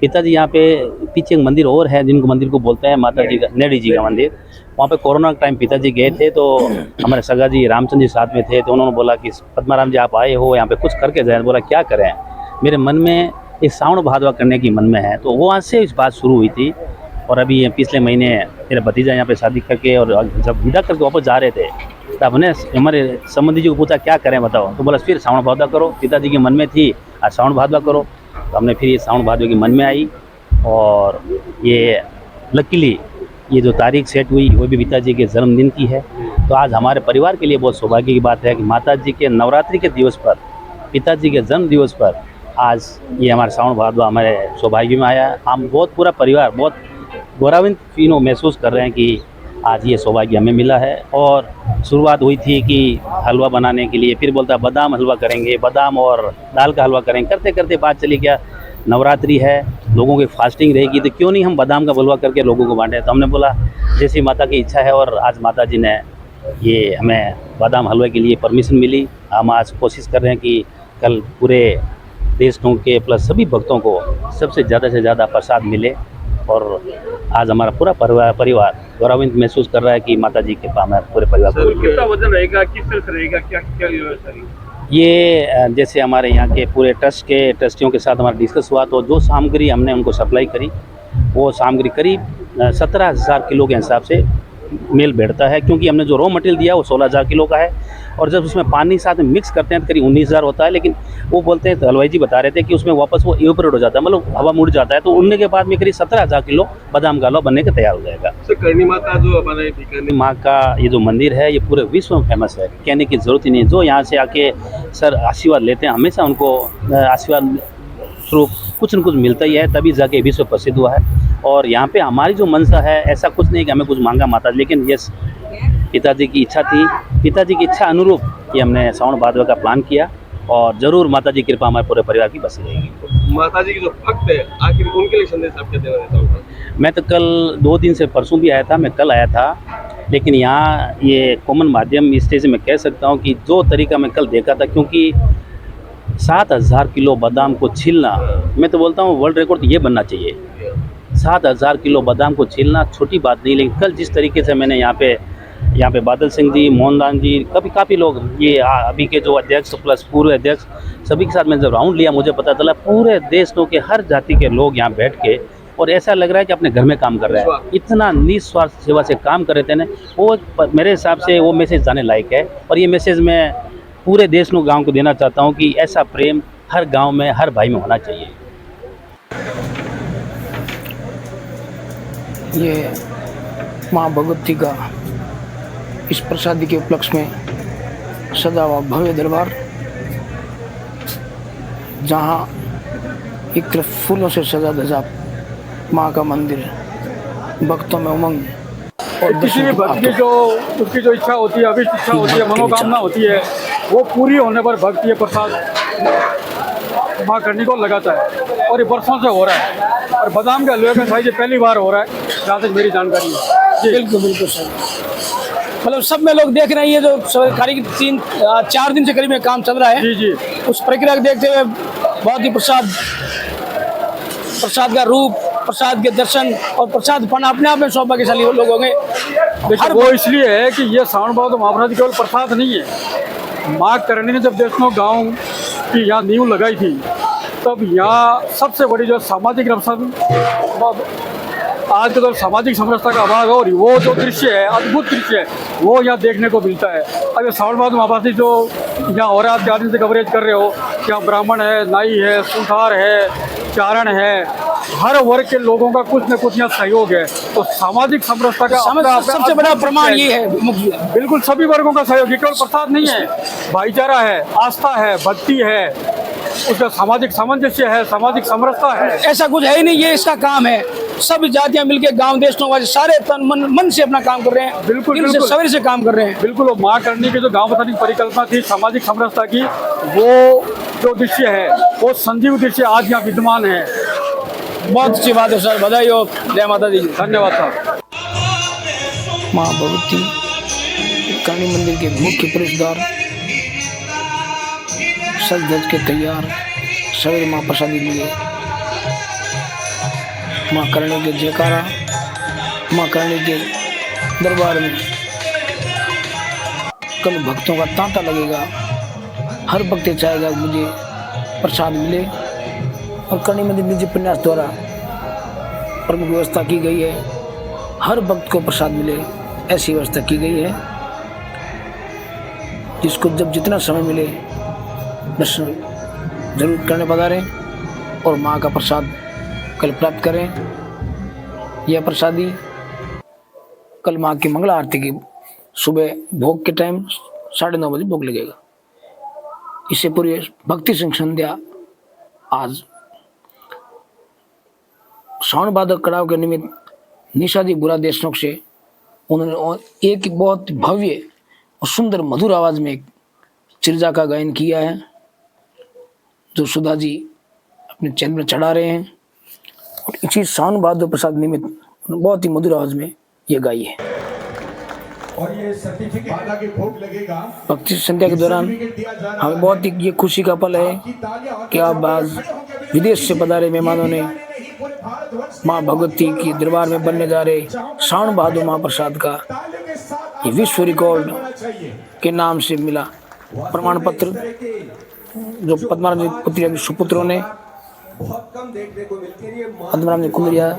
पिताजी यहाँ पे पीछे एक मंदिर और है जिनको मंदिर को बोलते हैं माता जी का, नेड़ी जी का मंदिर। वहाँ पे कोरोना के टाइम पिताजी गए थे तो हमारे सगा जी रामचंद्र जी साथ में थे। तो उन्होंने बोला कि पद्माराम जी आप आए हो यहाँ पे कुछ करके जाए। बोला क्या करें, मेरे मन में एक सावन भादवा करने की मन में है। तो वो आज से इस बात शुरू हुई थी। और अभी ये पिछले महीने मेरा भतीजा यहाँ पे शादी करके और जब विदा करके वापस जा रहे थे तो हमने हमारे संबंधी जी को पूछा क्या करें बताओ। तो बोला फिर सावन भादवा करो, पिताजी के मन में थी आज सावन भादवा करो। तो हमने फिर ये सावन भादवा की मन में आई और ये लकीली ये जो तारीख सेट हुई वो भी पिताजी के जन्मदिन की है। तो आज हमारे परिवार के लिए बहुत सौभाग्य की बात है कि माता जी के नवरात्रि के दिवस पर, पिताजी के जन्म दिवस पर आज ये हमारे सावन भादवा हमारे सौभाग्य में आया। हम बहुत पूरा परिवार बहुत गौरवान्वित महसूस कर रहे हैं कि आज ये सौभाग्य हमें मिला है। और शुरुआत हुई थी कि हलवा बनाने के लिए, फिर बोलता बादाम हलवा करेंगे, बादाम और दाल का हलवा करेंगे। करते करते बात चली क्या नवरात्रि है, लोगों की फास्टिंग रहेगी तो क्यों नहीं हम बादाम का हलवा करके लोगों को बांटें। तो हमने बोला जैसी माता की इच्छा है और आज माता जी ने ये हमें बादाम हलवे के लिए परमिशन मिली। हम आज कोशिश कर रहे हैं कि कल पूरे देशों के प्लस सभी भक्तों को सबसे ज़्यादा से ज़्यादा प्रसाद मिले। और आज हमारा पूरा परिवार गौरवान्वित महसूस कर रहा है कि माता जी के पास हमारे पूरे परिवार को। कितना वजन रहेगा, किस तरह से रहेगा, क्या क्या व्यवस्था रहेगी? ये जैसे हमारे यहाँ के पूरे ट्रस्ट के ट्रस्टियों के साथ हमारा डिस्कस हुआ तो जो सामग्री हमने उनको सप्लाई करी वो सामग्री करीब 17,000 किलो के हिसाब से मेल बैठता है। क्योंकि हमने जो रॉ मटेरियल दिया वो 16,000 किलो का है और जब उसमें पानी साथ में मिक्स करते हैं तो करीब 19,000 होता है। लेकिन वो बोलते हैं, तो हलवाई जी बता रहे थे कि उसमें वापस वो इवेपोरेट हो जाता है, मतलब हवा मुड़ जाता है। तो उड़ने के बाद में करीब 17,000 किलो बादाम का हलवा बनने के तैयार हो जाएगा। सर, करणी माता जो हमारे बीकानेर माँ का ये जो मंदिर है ये पूरे विश्व में फेमस है, कहने की ज़रूरत ही नहीं। जो यहाँ से आके सर आशीर्वाद लेते हैं हमेशा उनको आशीर्वाद स्वरूप कुछ न कुछ मिलता ही है, तभी जाके विश्व प्रसिद्ध हुआ है। और यहाँ पे हमारी जो मनसा है ऐसा कुछ नहीं कि हमें कुछ मांगा माता, लेकिन यस पिताजी की इच्छा थी, पिताजी की इच्छा अनुरूप ये हमने सावन भादवा का प्लान किया और ज़रूर माता जी की कृपा हमारे पूरे परिवार की बसी रहेगी। माता जी की जो भक्त है आखिर उनके लिए संदेश आप क्या देना चाहूँगा? मैं तो कल 2 दिन से परसों भी आया था, मैं कल आया था, लेकिन यहाँ ये कॉमन माध्यम इस स्टेज में कह सकता हूँ कि जो तरीका मैं कल देखा था, क्योंकि 7,000 किलो बादाम को छीलना, मैं तो बोलता हूँ वर्ल्ड रिकॉर्ड ये बनना चाहिए। 7,000 किलो बादाम को छीलना छोटी बात नहीं, लेकिन कल जिस तरीके से मैंने यहाँ पे यहाँ पे बादल सिंह जी, मोहनदान जी, काफ़ी लोग, ये अभी के जो अध्यक्ष प्लस पूर्व अध्यक्ष, सभी के साथ मैं जब राउंड लिया मुझे पता चला पूरे देशों के हर जाति के लोग यहाँ बैठ के, और ऐसा लग रहा है कि अपने घर में काम कर रहे हैं। इतना निस्वार्थ सेवा से काम कर रहे थे ना, वो मेरे हिसाब से वो मैसेज जाने लायक है। और ये मैसेज मैं पूरे देश को, गाँव को देना चाहता हूँ कि ऐसा प्रेम हर गाँव में, हर भाई में होना चाहिए। ये माँ भगवती का इस प्रसादी के उपलक्ष्य में सजा हुआ भव्य दरबार, जहाँ एक तरफ फूलों से सजा धजा माँ का मंदिर, भक्तों में उमंग, और किसी भी भक्त की जो उसकी जो इच्छा होती है, अभिष्ट इच्छा होती है, मनोकामना होती है, वो पूरी होने पर भक्त ये प्रसाद माँ करनी को लगाता है। और ये बरसों से हो रहा है। और बादाम के हलवे में भाई ये पहली बार हो रहा है, जहाँ तक मेरी जानकारी है। जी बिल्कुल सर। मतलब सब में लोग देख रहे हैं, ये जो करीब 3-4 दिन से करीब में काम चल रहा है। जी। उस प्रक्रिया को देखते हुए बहुत ही प्रसाद का रूप, प्रसाद के दर्शन और प्रसाद पाना अपने आप में सौभाग्यशाली लोग होंगे। वो इसलिए है कि ये सावन भादो महाप्रसाद केवल प्रसाद नहीं है। माँ करणी ने जब देशनों गांव की यहाँ नींव लगाई थी, तब यहाँ सबसे बड़ी जो सामाजिक आज के तो सामाजिक समरसता का अभाव है, और वो जो दृश्य है, अद्भुत दृश्य है, वो यहाँ देखने को मिलता है। अब ये सावन भादो महाप्रसाद जो यहाँ हो रहा है, आप 4 दिन से कवरेज कर रहे हो, यहाँ ब्राह्मण है, नाई है, सुथार है, चारण है, हर वर्ग के लोगों का कुछ न कुछ यहाँ सहयोग है। तो सामाजिक समरसता का सबसे बड़ा प्रमाण ये है। बिल्कुल सभी वर्गों का सहयोग, केवल प्रसाद नहीं है, भाईचारा है, आस्था है, भक्ति है, उसका सामाजिक सामंजस्य है, सामाजिक समरसता है। ऐसा कुछ है ही नहीं, ये इसका काम है। सभी जातियां मिलकर गांव देश वाले सारे तन मन से अपना काम कर रहे हैं। बिल्कुल सवेरे से काम कर रहे हैं। बिल्कुल। वो माँ करनी की जो गांव बसाने की परिकल्पना थी सामाजिक समरसता की, वो जो दृश्य है, वो संजीव दृश्य आज यहाँ विद्यमान है। बहुत अच्छी बात है सर, बधाई हो। जय माता दी। धन्यवाद साहब। माँ भगवती करणी मंदिर के मुख्य प्रवेशद्वार सज धज के तैयार, सवेरे माँ प्रसादी लिए, माँ करणी के जयकारा, माँ करणी के दरबार में कल भक्तों का तांता लगेगा। हर भक्त चाहेगा मुझे प्रसाद मिले, और करणी मंदिर निजी प्रन्यास द्वारा प्रमुख व्यवस्था की गई है, हर भक्त को प्रसाद मिले, ऐसी व्यवस्था की गई है। जिसको जब जितना समय मिले दर्शन जरूर करने पधारें और माँ का प्रसाद कल प्राप्त करें। यह प्रसादी कल माँ की मंगला आरती की सुबह भोग के टाइम 9:30 बजे भोग लगेगा। इससे पूरी भक्ति सिंह संध्या आज सावन भादो कड़ाव के निमित्त निशा जी बुरा देशनोक से उन्होंने एक बहुत भव्य और सुंदर मधुर आवाज में एक चिरजा का गायन किया है, जो सुधा जी अपने चैनल में चढ़ा रहे हैं। और इसी सावन भादो प्रसाद निमित्त बहुत ही मधुर आवाज में ये गाई है। और ये सर्टिफिकेट भोग लगेगा। भक्ति संध्या के दौरान हमें बहुत ही ये खुशी का पल है कि अब आज विदेश से पधारे मेहमानों ने माँ भगवती की दरबार में बनने जा रहे सावन भादो महाप्रसाद का ये विश्व रिकॉर्ड के नाम से मिला प्रमाण पत्र, जो पद्मनाभ जी कुंदरिया के सुपुत्रों ने, पद्मनाभ जी कुंदरिया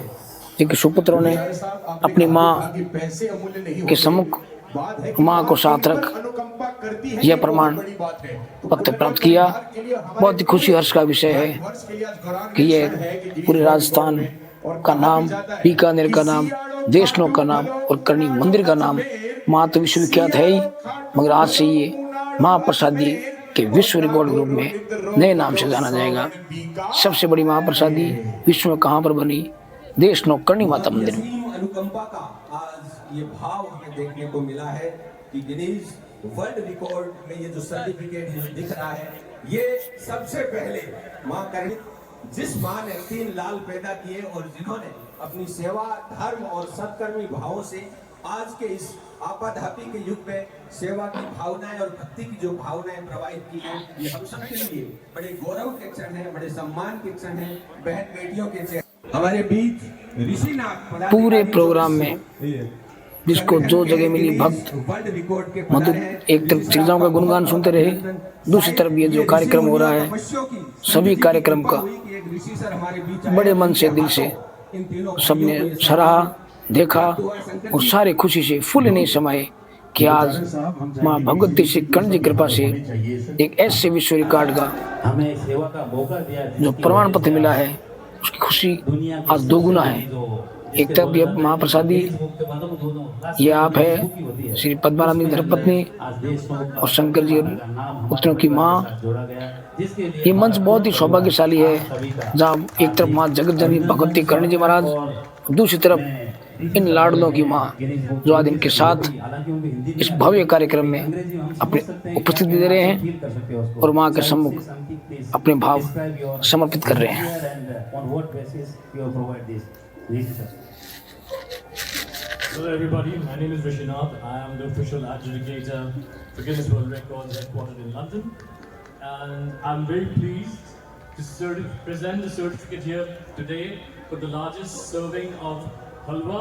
जी के सुपुत्रों ने अपनी माँ के सम्मुख माँ को साथ रख यह प्रमाण पत्र प्राप्त किया। बहुत ही खुशी हर्ष का विषय है कि यह पूरे राजस्थान का नाम, बीकानेर का नाम, देशनोक का नाम और करणी मंदिर का नाम माँ तो विश्वविख्यात है ही, मगर आज से ये महाप्रसादी के विश्व रिकॉर्ड रूप में नए नाम से जाना जाएगा। सबसे बड़ी महाप्रसादी विश्व में कहाँ पर बनी? देशनोक करणी माता मंदिर। अनुकंपा का आज ये भाव हमें देखने को मिला है कि गिनीज वर्ल्ड रिकॉर्ड में ये जो सर्टिफिकेट दिख रहा है, ये सबसे पहले माँ करणी, जिस माँ ने 3 लाल पैदा किए और जिन्होंने अपनी सेवा, धर्म और सत्कर्मी भावों से आज के इस आपाधापी के युग में सेवा की भावनाएं और भक्ति की जो भावनाएं प्रवाहित की है, ये हम सबके लिए बड़े गौरव के क्षण है, बड़े सम्मान के क्षण है। बहन बेटियों के हमारे बीच ऋषिनाथ पूरे प्रोग्राम में जिसको जो जगह मिली भक्त वर्ल्ड रिकॉर्ड के मधुर एक तरफ चीज़ों का गुणगान सुनते रहे, दूसरी तरफ ये जो कार्यक्रम हो रहा है सभी कार्यक्रम का बड़े मन से दिल से सबने सराहा, देखा और सारे खुशी से फूले नहीं समाये कि आज माँ भगवती श्री कर्ण जी कृपा से एक ऐसे विश्व रिकॉर्ड का जो प्रमाण पत्र मिला है उसकी खुशी आज दोगुना है। एक तरफ ये महाप्रसादी ये आप है श्री पद्मानंद जी धर्मपत्नी और शंकर जी पुत्रों की माँ। ये मंच बहुत ही सौभाग्यशाली है जहाँ एक तरफ माँ जगत जननी भगवती कर्ण जी महाराज, दूसरी तरफ इन लाडलों की माँ जो आज इनके साथ इस भव्य कार्यक्रम में अपने उपस्थिति दे रहे हैं और माँ के सम्मुख अपने भाव समर्पित कर रहे हैं। Hello everybody, my name is Rishinath. I am the official adjudicator for Guinness World Records headquartered in London, and I'm very pleased to present the certificate here today for the largest serving of halwa.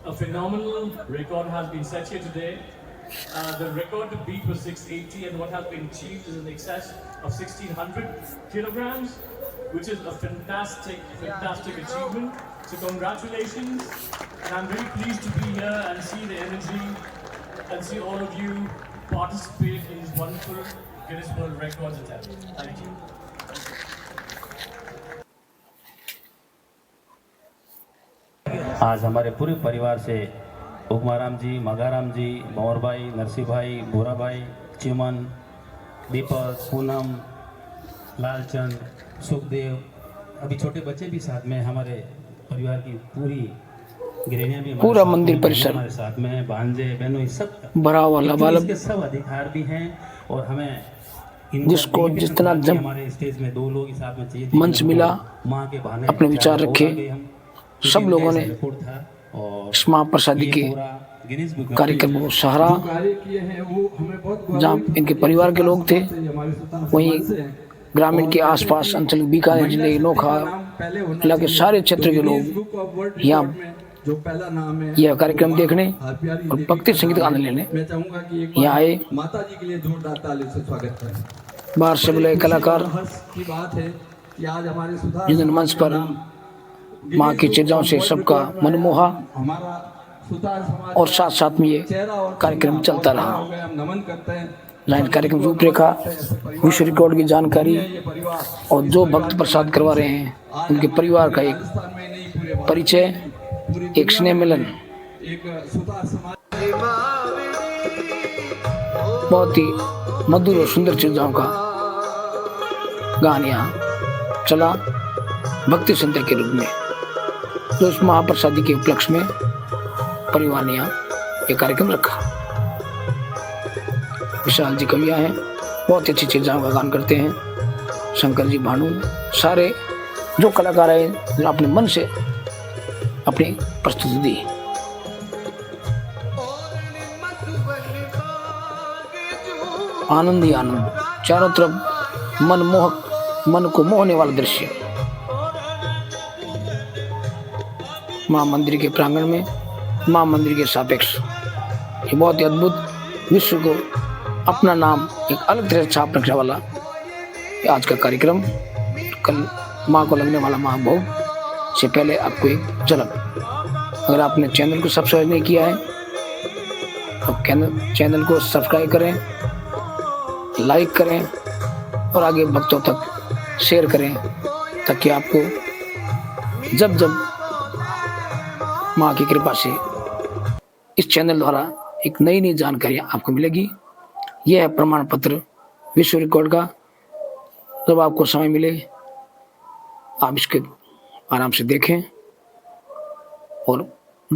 A phenomenal record has been set here today. The record to beat was 680, and what has been achieved is in excess of 1600 kilograms, which is a fantastic achievement. So congratulations, and I'm very pleased to be here and see the energy and see all of you participate in this wonderful Guinness World Records attempt. Thank you. आज हमारे पूरे परिवार से उकमाराम जी, मगाराम जी, भंवर भाई, नरसिंह भाई, भूरा भाई, चिमन, दीपक, पूनम, लालचंद, सुखदेव, अभी छोटे बच्चे भी साथ में, हमारे परिवार की पूरी गृहिणियां भी पूरा मंदिर परिसर हमारे साथ में है, भांजे बहनों सब भरा हुआ लबालब, इसके सब अधिकार भी हैं और हमें जिसको जितना जब हमारे स्टेज में 2 लोग ही साथ में चाहिए, मंच मिला माँ के बहाने अपने विचार रखे, सब लोगों ने इस महाप्रसादी के कार्यक्रम को सहारा। जहाँ इनके परिवार के लोग थे वहीं ग्रामीण के आसपास अंचल बीकानेर जिले नोखा इलाके सारे क्षेत्र के लोग यहाँ यह कार्यक्रम देखने और भक्ति संगीत का आनंद लेने यहाँ आए। बाहर से बोले कलाकार जिन्होंने मंच पर माँ की चर्चाओं से सबका मन मोहा और साथ साथ में ये कार्यक्रम चलता रहा। लाइन कार्यक्रम रूपरेखा, विश्व रिकॉर्ड की जानकारी और जो भक्त प्रसाद करवा रहे हैं उनके परिवार का एक परिचय, एक स्नेह मिलन, बहुत ही मधुर और सुंदर चीज़ों का गान यहाँ चला भक्ति संतर के रूप में। तो इस महाप्रसादी के उपलक्ष्य में परिवार ने यहाँ ये कार्यक्रम रखा। विशाल जी कविया हैं, बहुत अच्छी चीज़ों का गान करते हैं। शंकर जी, भानु, सारे जो कलाकार आए अपने मन से अपनी प्रस्तुति दी। आनंद ही आनंद, चारों तरफ मनमोहक, मन को मोहने वाला दृश्य। माँ मंदिर के प्रांगण में, माँ मंदिर के सापेक्ष ये बहुत ही अद्भुत, विश्व को अपना नाम एक अलग तरह से छाप रखने वाला आज का कार्यक्रम। कल माँ को लगने वाला महाभोग से पहले आपको एक झलक। अगर आपने चैनल को सब्सक्राइब नहीं किया है तो चैनल को सब्सक्राइब करें, लाइक करें और आगे भक्तों तक शेयर करें ताकि आपको जब जब माँ की कृपा से इस चैनल द्वारा एक नई नई जानकारी आपको मिलेगी। यह है प्रमाण पत्र विश्व रिकॉर्ड का। जब आपको समय मिले आप इसके आराम से देखें और